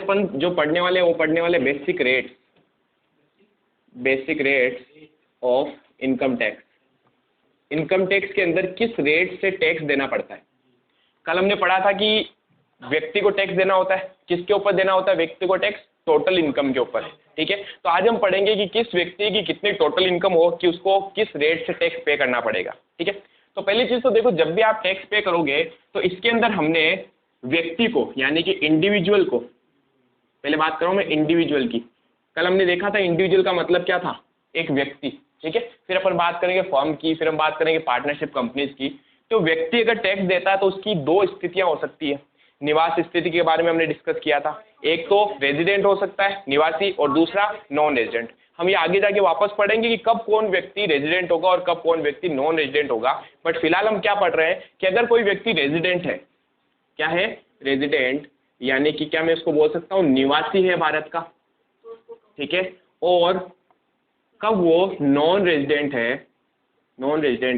अपन जो पढ़ने वाले वो पढ़ने वाले basic rates of income tax. Income tax के अंदर किस रेट से टैक्स देना पड़ता है। कल हमने पढ़ा था कि व्यक्ति को टैक्स देना होता है, किसके ऊपर देना होता है व्यक्ति को टैक्स, टोटल इनकम के ऊपर, ठीक है। तो आज हम पढ़ेंगे कि किस व्यक्ति की कितनी टोटल इनकम हो कि उसको किस रेट से टैक्स पे करना पड़ेगा, ठीक है। तो पहली चीज तो देखो, जब भी आप टैक्स पे करोगे तो इसके अंदर हमने व्यक्ति को यानी कि इंडिविजुअल को, पहले बात करूं मैं इंडिविजुअल की। कल हमने देखा था इंडिविजुअल का मतलब क्या था, एक व्यक्ति, ठीक है। फिर अपन बात करेंगे फर्म की, फिर हम बात करेंगे पार्टनरशिप कंपनीज की। तो व्यक्ति अगर टैक्स देता है तो उसकी दो स्थितियां हो सकती है। निवास स्थिति के बारे में हमने डिस्कस किया था, एक तो रेजिडेंट हो सकता है निवासी और दूसरा नॉन रेजिडेंट। हम ये आगे जाके वापस पढ़ेंगे कि कब कौन व्यक्ति रेजिडेंट होगा और कब कौन व्यक्ति नॉन रेजिडेंट होगा। बट फिलहाल हम क्या पढ़ रहे हैं कि अगर कोई व्यक्ति रेजिडेंट है, क्या है रेजिडेंट, यानी कि क्या मैं उसको बोल सकता हूँ निवासी है भारत का, ठीक है। और कब वो नॉन रेजिडेंट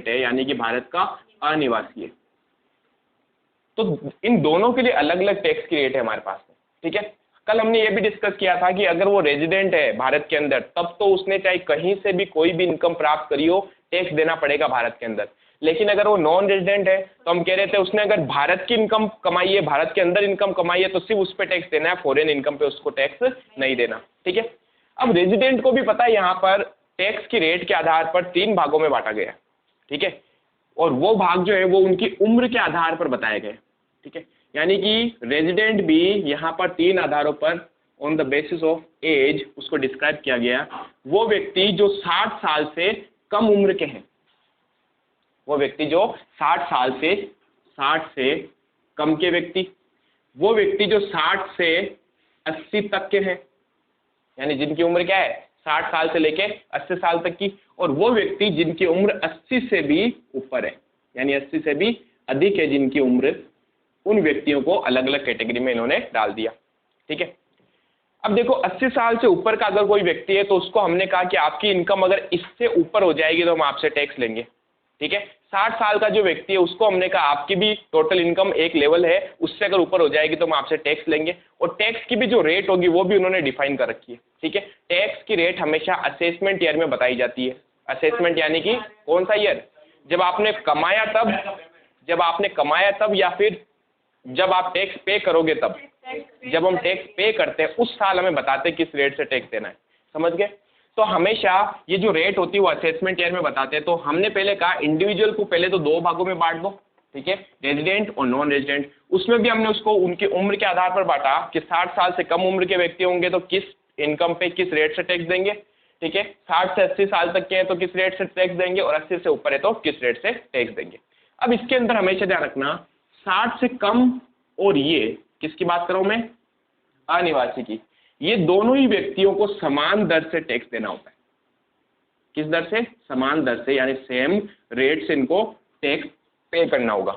है यानी कि भारत का अनिवासी है। तो इन दोनों के लिए अलग अलग टैक्स की रेट है हमारे पास में, ठीक है। कल हमने ये भी डिस्कस किया था कि अगर वो रेजिडेंट है भारत के अंदर तब तो उसने चाहे कहीं से भी कोई भी इनकम प्राप्त करी हो टैक्स देना पड़ेगा भारत के अंदर। लेकिन अगर वो नॉन रेजिडेंट है तो हम कह रहे थे उसने अगर भारत की इनकम कमाई है, भारत के अंदर इनकम कमाई है तो सिर्फ उस पर टैक्स देना है, फॉरेन इनकम पे उसको टैक्स नहीं देना, ठीक है। अब रेजिडेंट को भी पता है यहाँ पर टैक्स की रेट के आधार पर 3 भागों में बांटा गया, ठीक है। और वो भाग जो है वो उनकी उम्र के आधार पर बताए गए, ठीक है। यानी कि रेजिडेंट भी यहाँ पर 3 आधारों पर on the basis of age उसको डिस्क्राइब किया गया। वो व्यक्ति जो 60 साल से कम उम्र के हैं, वो व्यक्ति जो 60 से कम के व्यक्ति, वो व्यक्ति जो 60 से 80 तक के हैं, यानी जिनकी उम्र क्या है 60 साल से लेके 80 साल तक की, और वो व्यक्ति जिनकी उम्र 80 से भी ऊपर है, यानी 80 से भी अधिक है जिनकी उम्र, उन व्यक्तियों को अलग अलग कैटेगरी में इन्होंने डाल दिया, ठीक है। अब देखो 80 साल से ऊपर का अगर कोई व्यक्ति है तो उसको हमने कहा कि आपकी इनकम अगर इससे ऊपर हो जाएगी तो हम आपसे टैक्स लेंगे, ठीक है। 60 साल का जो व्यक्ति है उसको हमने कहा आपकी भी टोटल इनकम एक लेवल है, उससे अगर ऊपर हो जाएगी तो हम आपसे टैक्स लेंगे। और टैक्स की भी जो रेट होगी वो भी उन्होंने डिफाइन कर रखी है, ठीक है। टैक्स की रेट हमेशा असेसमेंट ईयर में बताई जाती है। असेसमेंट यानी कि कौन सा ईयर, जब आपने कमाया तब या फिर जब आप टैक्स पे करोगे तब। जब हम टैक्स पे करते हैं उस साल हमें बताते हैं किस रेट से टैक्स देना है, समझ गए। तो हमेशा ये जो रेट होती है वो असेसमेंट ईयर में बताते हैं। तो हमने पहले कहा इंडिविजुअल को पहले तो 2 भागों में बांट दो, ठीक है, रेजिडेंट और नॉन रेजिडेंट। उसमें भी हमने उसको उनकी उम्र के आधार पर बांटा कि 60 साल से कम उम्र के व्यक्ति होंगे तो किस इनकम पे किस रेट से टैक्स देंगे, ठीक है। 60 से 80 साल तक के हैं तो किस रेट से टैक्स देंगे, और 80 से ऊपर है तो किस रेट से टैक्स देंगे। अब इसके अंदर हमेशा ध्यान रखना 60 से कम और ये किसकी बात कर रहा हूं मैं, अनिवासी की, ये दोनों ही व्यक्तियों को समान दर से टैक्स देना होता है। किस दर से, समान दर से, यानी सेम रेट से इनको टैक्स पे करना होगा।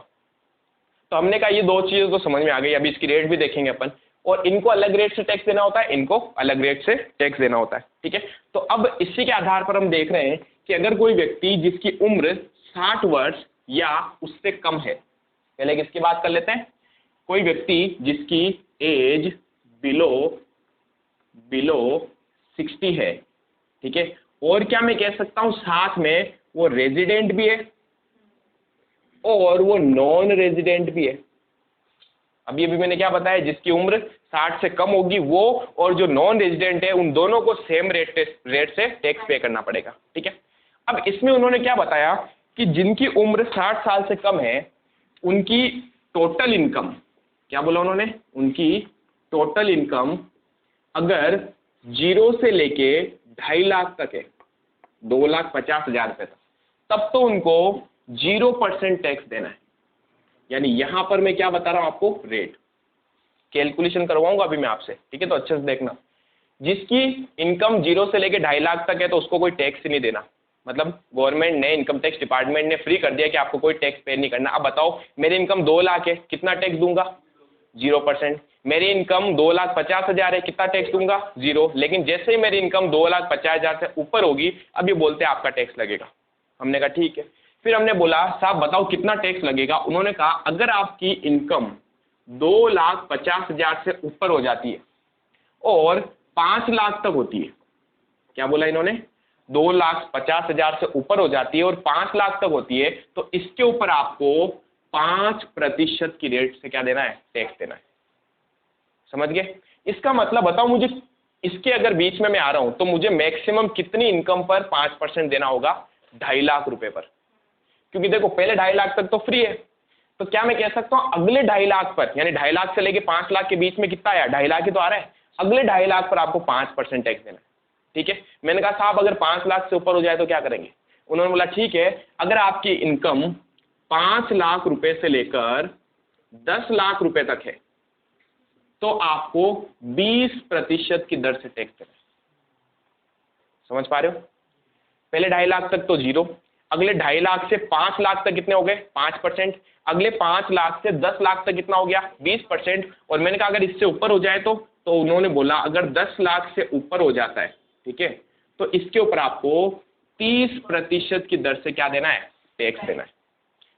तो हमने कहा ये 2 चीजें तो समझ में आ गई। अभी इसकी रेट भी देखेंगे अपन, और इनको अलग रेट से टैक्स देना होता है, इनको अलग रेट से टैक्स देना होता है, ठीक है। तो अब इसी के आधार पर हम देख रहे हैं कि अगर कोई व्यक्ति जिसकी उम्र 60 वर्ष या उससे कम है, पहले किसकी बात कर लेते हैं, कोई व्यक्ति जिसकी एज बिलो 60 है, ठीक है। और क्या मैं कह सकता हूं साथ में वो रेजिडेंट भी है और वो नॉन रेजिडेंट भी है। अभी मैंने क्या बताया, जिसकी उम्र 60 से कम होगी वो और जो नॉन रेजिडेंट है उन दोनों को सेम रेट से टैक्स पे करना पड़ेगा, ठीक है। अब इसमें उन्होंने क्या बताया कि जिनकी उम्र 60 साल से कम है उनकी टोटल इनकम, क्या बोला उन्होंने, उनकी टोटल इनकम अगर 0 से लेके 2.5 लाख तक है, 2,50,000 रुपए तक, तब तो उनको 0% टैक्स देना है। यानी यहां पर मैं क्या बता रहा हूं आपको, रेट कैलकुलेशन करवाऊंगा अभी मैं आपसे, ठीक है। तो अच्छे से देखना, जिसकी इनकम 0 से लेके 2.5 लाख तक है तो उसको कोई टैक्स ही नहीं देना। मतलब गवर्नमेंट ने, इनकम टैक्स डिपार्टमेंट ने फ्री कर दिया कि आपको कोई टैक्स पे नहीं करना। अब बताओ मेरी इनकम 2 लाख है, कितना टैक्स दूंगा, 0%। मेरी इनकम 2,50,000 है, कितना टैक्स दूंगा, 0। लेकिन जैसे ही मेरी इनकम 2,50,000 से ऊपर होगी अब ये बोलते हैं आपका टैक्स लगेगा। हमने कहा ठीक है। फिर हमने बोला साहब बताओ कितना टैक्स लगेगा। उन्होंने कहा अगर आपकी इनकम 2,50,000 से ऊपर हो जाती है, और 5 लाख तक होती है, क्या बोला इन्होंने, 2,50,000 से ऊपर हो जाती है और 5 लाख तक होती है, तो इसके ऊपर आपको 5% की रेट से क्या देना है, टैक्स देना है। समझ गए? इसका मतलब बताओ मुझे, इसके अगर बीच में मैं आ रहा हूं तो मुझे मैक्सिमम कितनी इनकम पर 5% देना होगा, 2.5 लाख रुपए पर, क्योंकि देखो पहले 2.5 लाख तक तो फ्री है, तो क्या मैं कह सकता हूं अगले 2.5 लाख पर, यानी 2.5 लाख से लेके 5 लाख के बीच में कितना आया, 2.5 लाख ही तो आ रहा है, अगले 2.5 लाख पर आपको 5% टैक्स देना है। ठीक है, मैंने कहा साहब अगर 5 लाख से ऊपर हो जाए तो क्या करेंगे, उन्होंने बोला ठीक है, अगर आपकी इनकम 5 लाख रुपए से लेकर 10 लाख रुपए तक है तो आपको 20% की दर से टैक्स देना है। समझ पा रहे हो? पहले 2.5 लाख तक तो जीरो, अगले 2.5 लाख से 5 लाख तक कितने हो गए, 5%, अगले 5 लाख से 10 लाख तक कितना हो गया, 20%, और मैंने कहा अगर इससे ऊपर हो जाए तो उन्होंने बोला अगर 10 लाख से ऊपर हो जाता है, ठीक है, तो इसके ऊपर आपको 30% की दर से क्या देना है, टैक्स देना है।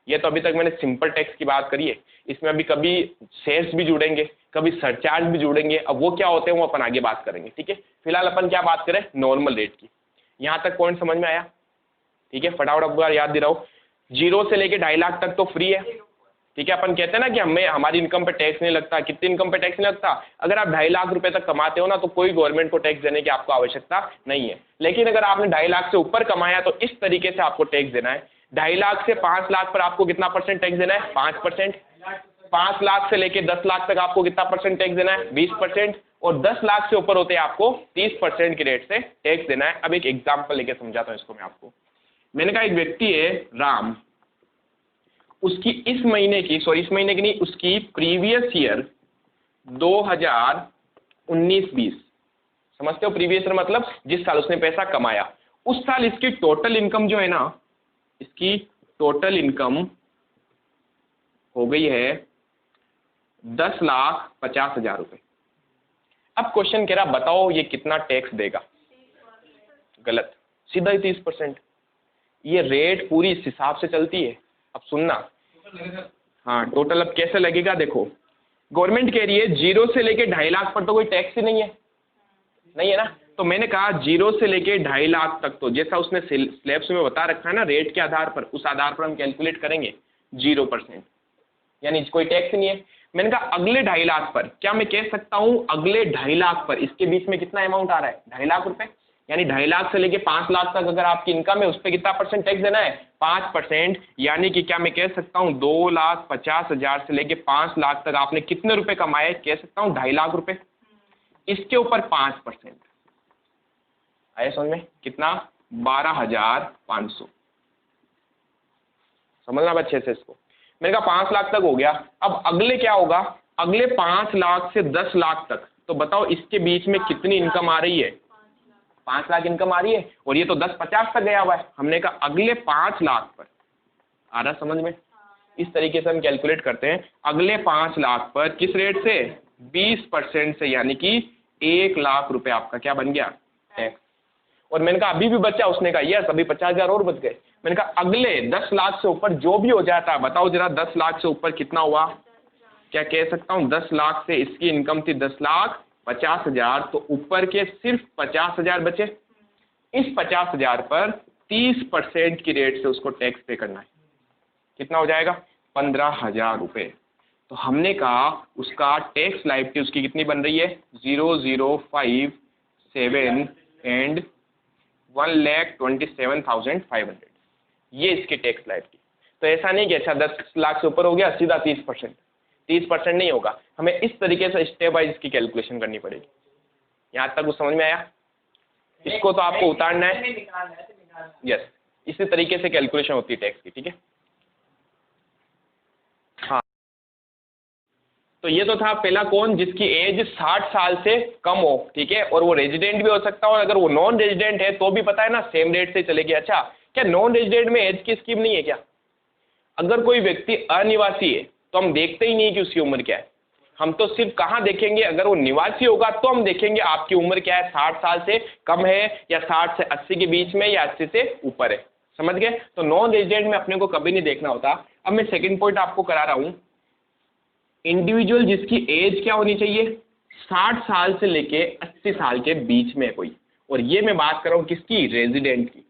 ये तो अभी तक मैंने सिंपल टैक्स की बात करी है, इसमें अभी कभी सेस भी जुड़ेंगे, कभी सरचार्ज भी जुड़ेंगे, अब वो क्या होते हैं वो अपन आगे बात करेंगे। ठीक है, फिलहाल अपन क्या बात करें, नॉर्मल रेट की। यहां तक पॉइंट समझ में आया? ठीक है, फटाफट अब याद दिलाओ, 0 से लेके 2.5 लाख तक तो फ्री है। ठीक है, अपन कहते हैं ना कि हमें हमारी इनकम पे टैक्स नहीं लगता, कितनी इनकम पे टैक्स नहीं लगता, अगर आप 2.5 लाख रुपए तक कमाते हो ना तो कोई गवर्नमेंट को टैक्स देने की आपको आवश्यकता नहीं है। लेकिन अगर आपने 2.5 लाख से ऊपर कमाया तो इस तरीके से आपको टैक्स देना है। 2.5 लाख से 5 लाख पर आपको कितना परसेंट टैक्स देना है, 5%। 5 लाख से लेके 10 लाख तक आपको कितना परसेंट टैक्स देना है, 20%, और 10 लाख से ऊपर होते हैं आपको 30% की रेट से टैक्स देना है। अब एक एग्जाम्पल लेके समझाता हूँ इसको मैं आपको। मैंने कहा एक व्यक्ति है राम, उसकी इस महीने की नहीं, उसकी प्रीवियस ईयर 2019-20, समझते हो, प्रीवियस ईयर मतलब जिस साल उसने पैसा कमाया, उस साल इसकी टोटल इनकम जो है ना, इसकी टोटल इनकम हो गई है 10,50,000 रुपए। अब क्वेश्चन कह रहा बताओ ये कितना टैक्स देगा, गलत, सीधा ही 30%। ये रेट पूरी इस हिसाब से चलती है। अब सुनना, हाँ टोटल अब कैसे लगेगा, देखो गवर्नमेंट कह रही है 0 से लेके 2.5 लाख पर तो कोई टैक्स ही नहीं है ना, तो मैंने कहा 0 से लेके 2.5 लाख तक तो जैसा उसने स्लैब्स में बता रखा है ना रेट के आधार पर, उस आधार पर हम कैलकुलेट करेंगे 0%, यानी कोई टैक्स नहीं है। मैंने कहा अगले 2.5 लाख पर, क्या मैं कह सकता हूं अगले 2.5 लाख पर इसके बीच में कितना अमाउंट आ रहा है, 2.5 लाख रुपए, यानी 2.5 लाख से लेके 5 लाख तक अगर आपकी इनकम है उस पर कितना परसेंट टैक्स देना है, 5%, यानी कि क्या मैं कह सकता हूं 2,50,000 से लेके 5 लाख तक आपने कितने रुपए कमाए, कह सकता हूं 2.5 लाख रुपए, इसके ऊपर 5%, आया समझ में, कितना, 12,500। समझना अच्छे से इसको। मैंने कहा 5 लाख तक हो गया, अब अगले क्या होगा, अगले 5 लाख से 10 लाख तक, तो बताओ इसके बीच में कितनी इनकम आ रही है, 5 लाख इनकम आ रही है, और ये तो 10,50 तक गया हुआ है। हमने कहा अगले 5 लाख पर, आ रहा समझ में, इस तरीके से हम कैलकुलेट करते हैं, अगले 5 लाख पर किस रेट से, 20% से, यानी कि 1 लाख रुपए आपका क्या बन गया, टैक्स। और मैंने कहा अभी भी बचा, उसने कहा यस अभी 50,000 और बच गए। मैंने कहा अगले 10 लाख से ऊपर जो भी हो जाता है, बताओ जरा 10 लाख से ऊपर कितना हुआ, क्या कह सकता हूं 10 लाख से इसकी इनकम थी 10,50,000, तो ऊपर के सिर्फ 50,000 बचे। इस 50,000 पर 30% की रेट से उसको टैक्स पे करना है, कितना हो जाएगा, 15,000 रुपए। तो हमने कहा उसका टैक्स लायबिलिटी उसकी कितनी बन रही है, 0,057 एंड 1,27,500, ये इसकी टैक्स लायबिलिटी। तो ऐसा नहीं कि अच्छा 10 लाख से ऊपर हो गया सीधा 30% नहीं होगा, हमें इस तरीके से स्टेप वाइज इसकी कैलकुलेशन करनी पड़ेगी। यहाँ तक कुछ समझ में आया? इसको तो आपको उतारना है, यस, इसी तरीके से कैलकुलेशन होती है टैक्स की। ठीक है, हाँ, तो ये तो था पहला कौन, जिसकी एज 60 साल से कम हो, ठीक है, और वो रेजिडेंट भी हो सकता है, और अगर वो नॉन रेजिडेंट है तो भी पता है ना सेम रेट से चलेगी। अच्छा, क्या नॉन रेजिडेंट में एज की स्कीम नहीं है क्या? अगर कोई व्यक्ति अनिवासी है तो हम देखते ही नहीं कि उसकी उम्र क्या है, हम तो सिर्फ कहाँ देखेंगे, अगर वो निवासी होगा तो हम देखेंगे आपकी उम्र क्या है, 60 साल से कम है या 60 से 80 के बीच में या 80 से ऊपर है। समझ गए? तो नॉन रेजिडेंट में अपने को कभी नहीं देखना होता। अब मैं सेकंड पॉइंट आपको करा रहा हूं, इंडिविजुअल जिसकी एज क्या होनी चाहिए, 60 साल से लेके 80 साल के बीच में है कोई, और ये मैं बात कर रहा हूँ किसकी, रेजिडेंट की,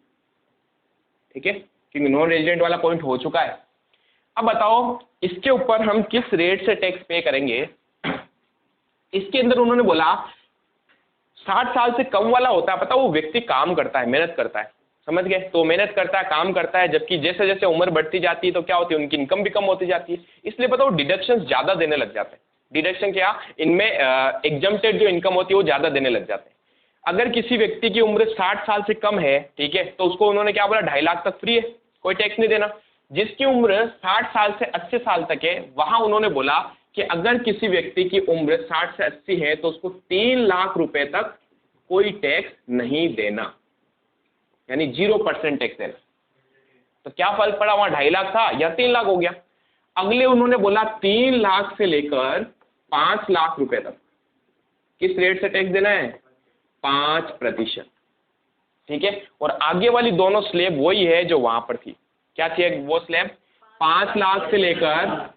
ठीक है, क्योंकि नॉन रेजिडेंट वाला पॉइंट हो चुका है। अब बताओ इसके ऊपर हम किस रेट से टैक्स पे करेंगे। इसके अंदर उन्होंने बोला 60 साल से कम वाला होता है, पता वो व्यक्ति काम करता है, मेहनत करता है, समझ गए, तो मेहनत करता है, काम करता है, जबकि जैसे जैसे उम्र बढ़ती जाती है तो क्या होती है, उनकी इनकम भी कम होती जाती है, इसलिए बताओ डिडक्शन ज्यादा देने लग जाते हैं। डिडक्शन क्या, इनमें एग्जम्प्टेड जो इनकम होती है वो ज्यादा देने लग जाते हैं। अगर किसी व्यक्ति की उम्र 60 साल से कम है, ठीक है, तो उसको उन्होंने क्या बोला, 2.5 लाख तक फ्री है, कोई टैक्स नहीं देना। जिसकी उम्र 60 साल से 80 साल तक है, वहां उन्होंने बोला कि अगर किसी व्यक्ति की उम्र 60 से 80 है तो उसको 3 लाख रुपए तक कोई टैक्स नहीं देना, यानी 0% टैक्स देना। तो क्या फर्क पड़ा, वहां 2.5 लाख था या 3 लाख हो गया। अगले उन्होंने बोला 3 लाख से लेकर 5 लाख रुपए तक किस रेट से टैक्स देना है, 5%, ठीक है। और आगे वाली दोनों स्लैब वही है जो वहां पर थी, क्या थी वो स्लैब, 5 लाख से लेकर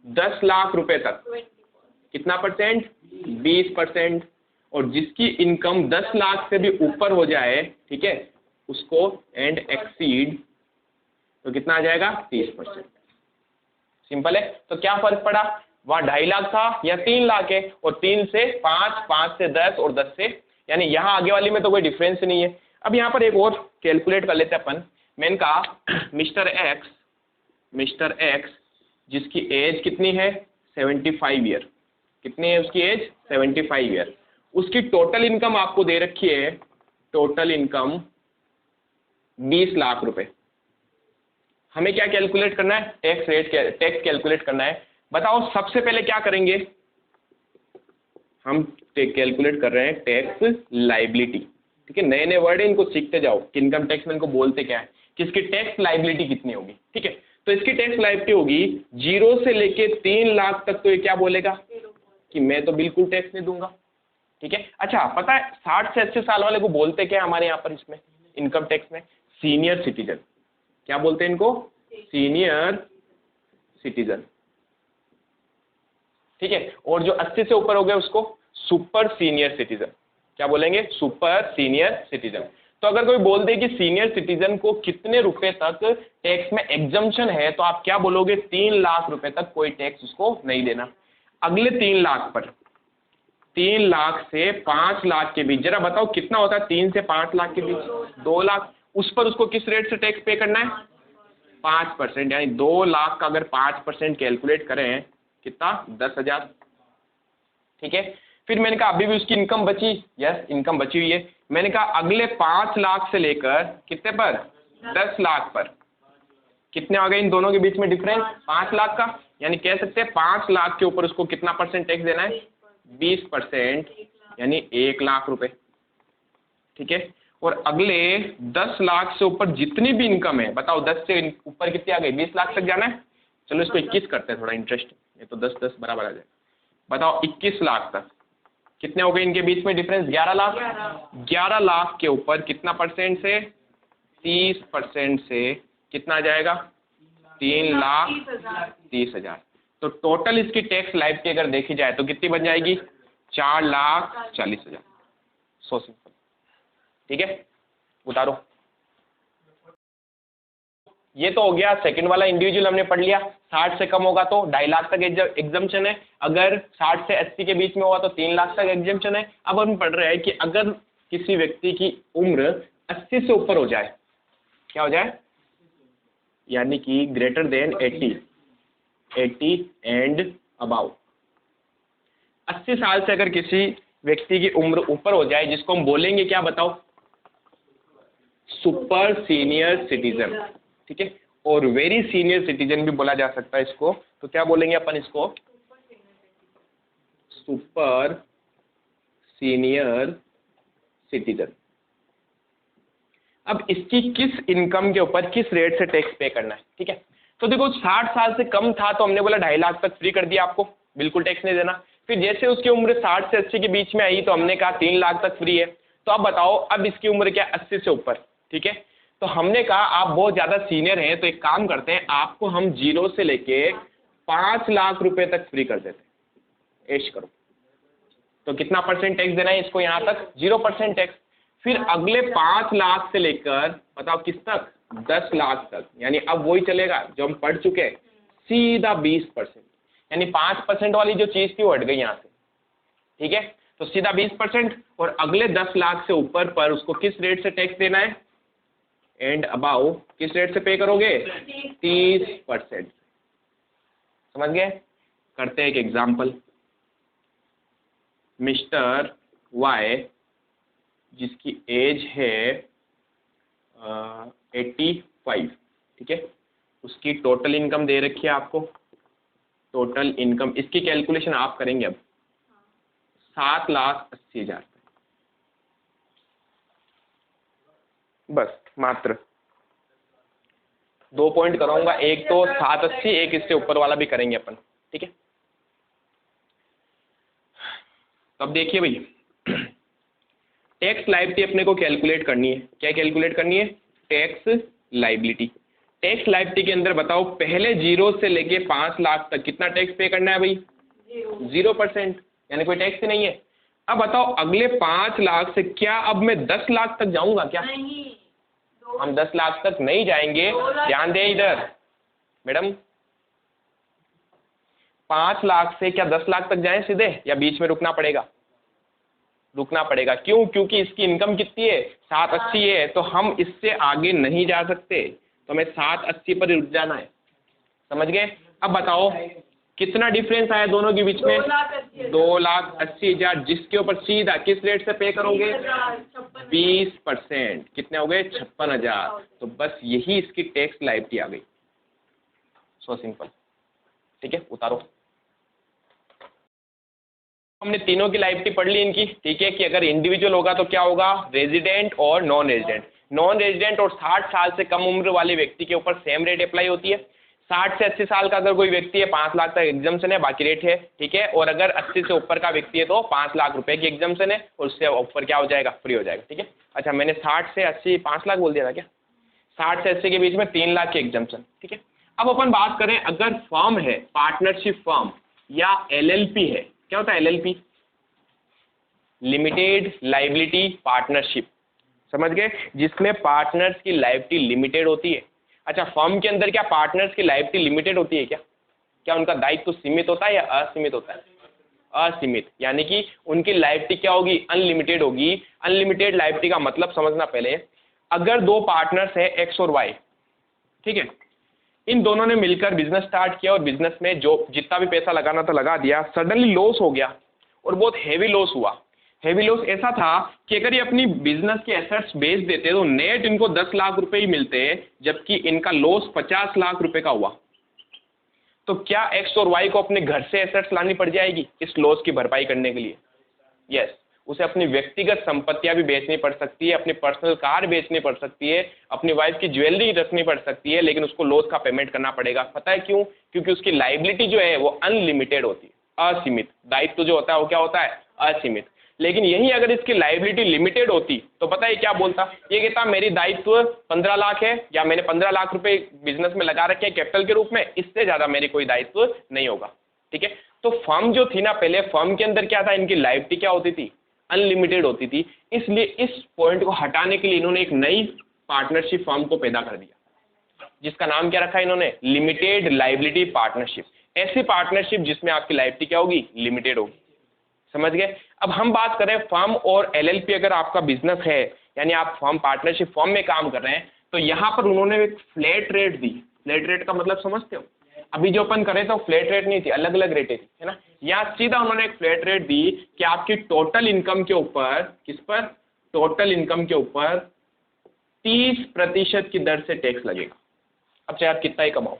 10 लाख रुपए तक कितना परसेंट, 20%, और जिसकी इनकम 10 लाख से भी ऊपर हो जाए, ठीक है, उसको एंड एक्सीड तो कितना आ जाएगा, 30%। सिंपल है। तो क्या फर्क पड़ा, वहां 2.5 लाख था या 3 लाख है, और 3 से 5, 5 से 10 और 10 से, यानी यहाँ आगे वाली में तो कोई डिफरेंस नहीं है। अब यहाँ पर एक और कैलकुलेट कर लेते हैं अपन। मैंने कहा मिस्टर एक्स जिसकी एज कितनी है, 75 ईयर, कितनी है उसकी एज, 75 ईयर, उसकी टोटल इनकम आपको दे रखी है, टोटल इनकम 20 लाख रुपए। हमें क्या कैलकुलेट करना है, टैक्स रेट, टैक्स कैलकुलेट करना है। बताओ सबसे पहले क्या करेंगे, हम कैलकुलेट कर रहे हैं टैक्स लाइबिलिटी, ठीक है, नए नए वर्ड है, इनको सीखते जाओ कि इनकम टैक्स में इनको बोलते क्या है, कि इसकी टैक्स लाइबिलिटी कितनी होगी, ठीक है। तो इसकी टैक्स लाइबिलिटी होगी 0 से लेके 3 लाख तक, तो ये क्या बोलेगा कि मैं तो बिल्कुल टैक्स नहीं दूंगा, ठीक है। अच्छा पता है 60 से 80 साल वाले को बोलते क्या है हमारे यहाँ पर इसमें इनकम टैक्स में, सीनियर सिटीजन। क्या बोलते हैं इनको, सीनियर सिटीजन, ठीक है। और जो 80 से ऊपर हो गए उसको सुपर सीनियर सिटीजन। क्या बोलेंगे, सुपर सीनियर सिटीजन। तो अगर कोई बोल दे कि सीनियर सिटीजन को कितने रुपए तक टैक्स में एग्जम्पशन है, तो आप क्या बोलोगे, 3 लाख रुपए तक कोई टैक्स उसको नहीं देना। अगले 3 लाख पर, 3 लाख से 5 लाख के बीच, जरा बताओ कितना होता है 3 से 5 लाख के बीच, 2 लाख, उस पर उसको किस रेट से टैक्स पे करना है, 5%, यानी 2 लाख का अगर 5% कैलकुलेट करें कितना, 10,000, ठीक है। फिर मैंने कहा अभी भी उसकी इनकम बची, यस इनकम बची हुई है। मैंने कहा अगले 5 लाख से लेकर कितने पर, 10 लाख पर कितने आ गए इन दोनों के बीच में डिफरेंस, 5 लाख का, यानी कह सकते हैं 5 लाख के ऊपर उसको कितना परसेंट टैक्स देना है, 20%, यानी 1 लाख रुपए, ठीक है। और अगले 10 लाख से ऊपर जितनी भी इनकम है, बताओ 10 से ऊपर कितनी आ गई, 20 लाख तक जाना है। चलो इसको 21 करते हैं, थोड़ा इंटरेस्टिंग, ये तो 10-10 बराबर आ जाए। बताओ 21 लाख तक कितने हो गए इनके बीच में डिफरेंस, 11 लाख। 11 लाख के ऊपर कितना परसेंट से, 30% से कितना आ जाएगा, 3,30,000। तो टोटल इसकी टैक्स लाइबिलिटी अगर देखी जाए तो कितनी बन जाएगी, 4,40,000। सो सिंपल, ठीक है। उतारो, ये तो हो गया सेकंड वाला इंडिविजुअल हमने पढ़ लिया। 60 से कम होगा तो 2.5 लाख तक एग्जम्पशन है, अगर 60 से 80 के बीच में होगा तो 3 लाख तक एग्जम्पशन है। अब हम पढ़ रहे हैं कि अगर किसी व्यक्ति की उम्र 80 से ऊपर हो जाए, क्या हो जाए, यानी कि ग्रेटर देन 80 एंड अबाउ। 80 साल से अगर किसी व्यक्ति की उम्र ऊपर हो जाए, जिसको हम बोलेंगे क्या बताओ, सुपर सीनियर सिटीजन, ठीक है। और वेरी सीनियर सिटीजन भी बोला जा सकता है इसको, तो क्या बोलेंगे अपन इसको, सुपर सीनियर सिटीजन। अब इसकी किस इनकम के ऊपर किस रेट से टैक्स पे करना है, ठीक है। तो देखो 60 साल से कम था तो हमने बोला 2.5 लाख तक फ्री कर दिया आपको, बिल्कुल टैक्स नहीं देना। फिर जैसे उसकी उम्र 60 से 80 के बीच में आई तो हमने कहा 3 लाख तक फ्री है। तो अब बताओ अब इसकी उम्र क्या, 80 से ऊपर, ठीक है। तो हमने कहा आप बहुत ज्यादा सीनियर हैं, तो एक काम करते हैं, आपको हम 0 से लेके 5 लाख रुपए तक फ्री कर देते हैं, ऐश करो, तो कितना परसेंट टैक्स देना है इसको यहाँ तक? 0% टैक्स। फिर अगले 5 लाख से लेकर बताओ किस तक? 10 लाख तक, यानी अब वही चलेगा जो हम पढ़ चुके हैं, सीधा 20%, यानी 5% वाली जो चीज थी वो हट गई यहाँ से, ठीक है। तो सीधा 20%, और अगले 10 लाख से ऊपर पर उसको किस रेट से टैक्स देना है? एंड अबाउ किस रेट से पे करोगे? 30%। समझ गए? करते हैं एक एग्जाम्पल। मिस्टर वाई जिसकी एज है 85, ठीक है, उसकी टोटल इनकम दे रखी है आपको। टोटल इनकम इसकी कैलकुलेशन आप करेंगे अब, 7,80,000, बस मात्र 2 पॉइंट कराऊंगा, एक तो 780, एक इससे ऊपर वाला भी करेंगे अपन, ठीक है। तो अब देखिए भाई, टैक्स लायबिलिटी अपने को कैलकुलेट करनी है। क्या कैलकुलेट करनी है? Tax liability. टैक्स लायबिलिटी के अंदर बताओ पहले 0 से लेके 5 लाख तक कितना टैक्स पे करना है भाई? 0%, यानी कोई टैक्स ही नहीं है। अब बताओ अगले 5 लाख से क्या अब मैं 10 लाख तक जाऊंगा क्या? नहीं, हम 10 लाख तक नहीं जाएंगे, ध्यान दे इधर मैडम। 5 लाख से क्या 10 लाख तक जाएं सीधे, या बीच में रुकना पड़ेगा? रुकना पड़ेगा। क्यों? क्योंकि इसकी इनकम कितनी है? 780 है, तो हम इससे आगे नहीं जा सकते, तो हमें 780 पर रुक जाना है। समझ गए? अब बताओ कितना डिफरेंस आया दोनों के बीच में? 2,80,000, जिसके ऊपर सीधा किस रेट से पे करोगे? 20%। कितने हो गए? 56,000। तो बस यही इसकी टैक्स लायबिलिटी आ गई। सो सिंपल, ठीक है। उतारो। हमने तीनों की लायबिलिटी पढ़ ली इनकी, ठीक है, कि अगर इंडिविजुअल होगा तो क्या होगा? रेजिडेंट और नॉन रेजिडेंट। नॉन रेजिडेंट और 60 साल से कम उम्र वाले व्यक्ति के ऊपर सेम रेट अप्लाई होती है। 60 से 80 साल का अगर कोई व्यक्ति है 5 लाख तक एग्जम्पशन है, बाकी रेट है, ठीक है। और अगर 80 से ऊपर का व्यक्ति है तो 5 लाख रुपए की एग्जम्पशन है, और उससे ऊपर क्या हो जाएगा? फ्री हो जाएगा, ठीक है। अच्छा, मैंने 60 से 80 5 लाख बोल दिया था क्या? 60 से 80 के बीच में 3 लाख की एग्जम्पशन, ठीक है। अब अपन बात करें, अगर फर्म है, पार्टनरशिप फर्म या LLP है। क्या होता है LLP? Limited liability partnership. समझ गए? जिसमें पार्टनर्स की लायबिलिटी लिमिटेड होती है। अच्छा, फर्म के अंदर क्या पार्टनर्स की लायबिलिटी लिमिटेड होती है क्या? क्या उनका दायित्व तो सीमित होता है या असीमित होता है? असीमित, यानी कि उनकी लायबिलिटी क्या होगी? अनलिमिटेड होगी। अनलिमिटेड लायबिलिटी का मतलब समझना पहले, अगर 2 पार्टनर्स है X और Y, ठीक है, इन दोनों ने मिलकर बिजनेस स्टार्ट किया और बिजनेस में जो जितना भी पैसा लगाना था लगा दिया, सडनली लॉस हो गया और बहुत हैवी लॉस हुआ। हैवी लॉस ऐसा था कि अगर ये अपनी बिजनेस के एसेट्स बेच देते तो नेट इनको 10 लाख रुपए ही मिलते, जबकि इनका लॉस 50 लाख रुपए का हुआ। तो क्या X और Y को अपने घर से एसेट्स लानी पड़ जाएगी इस लॉस की भरपाई करने के लिए? यस, उसे अपनी व्यक्तिगत संपत्तियां भी बेचनी पड़ सकती है, अपनी पर्सनल कार बेचनी पड़ सकती है, अपनी वाइफ की ज्वेलरी रखनी पड़ सकती है, लेकिन उसको लॉस का पेमेंट करना पड़ेगा। पता है क्यों? क्योंकि उसकी लायबिलिटी जो है वो अनलिमिटेड होती है, असीमित। दायित्व जो होता है वो क्या होता है? असीमित। लेकिन यही अगर इसकी लायबिलिटी लिमिटेड होती तो पता है क्या बोलता? ये कहता मेरी दायित्व 15 लाख है, या मैंने 15 लाख रुपए बिजनेस में लगा रखे हैं कैपिटल के रूप में, इससे ज्यादा मेरी कोई दायित्व नहीं होगा, ठीक है। तो फर्म जो थी ना, पहले फर्म के अंदर क्या था? इनकी लायबिलिटी क्या होती थी? अनलिमिटेड होती थी। इसलिए इस पॉइंट को हटाने के लिए इन्होंने एक नई पार्टनरशिप फर्म को पैदा कर दिया, जिसका नाम क्या रखा है इन्होंने? Limited liability partnership. ऐसी पार्टनरशिप जिसमें आपकी लायबिलिटी क्या होगी? लिमिटेड होगी। समझ गए? अब हम बात करें फर्म और LLP, अगर आपका बिजनेस है, यानी आप फर्म पार्टनरशिप फर्म में काम कर रहे हैं, तो यहां पर उन्होंने एक फ्लैट रेट दी। फ्लैट रेट का मतलब समझते हो? अभी जो अपन करे तो फ्लैट रेट नहीं थी, अलग अलग रेटें थी, है ना। यहाँ सीधा उन्होंने एक फ्लैट रेट दी कि आपकी टोटल इनकम के ऊपर, किस पर? टोटल इनकम के ऊपर 30% की दर से टैक्स लगेगा। अब चाहे आप कितना ही कमाओ,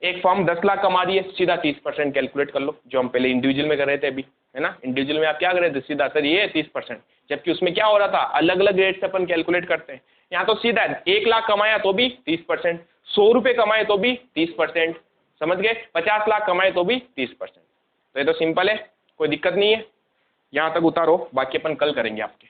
एक फर्म 10 लाख कमा रही है, सीधा 30% कैलकुलेट कर लो, जो हम पहले इंडिविजुअल में कर रहे थे अभी, है ना। इंडिविजुअल में आप क्या कर रहे थे? सीधा सर ये 30%, जबकि उसमें क्या हो रहा था? अलग अलग रेट से अपन कैलकुलेट करते हैं। यहाँ तो सीधा 1 लाख कमाया तो भी 30%, 100 रुपये कमाए तो भी 30%, समझ गए? 50 लाख कमाए तो भी 30%। तो ये तो सिंपल है, कोई दिक्कत नहीं है। यहाँ तक उतारो, बाकी अपन कल करेंगे आपके।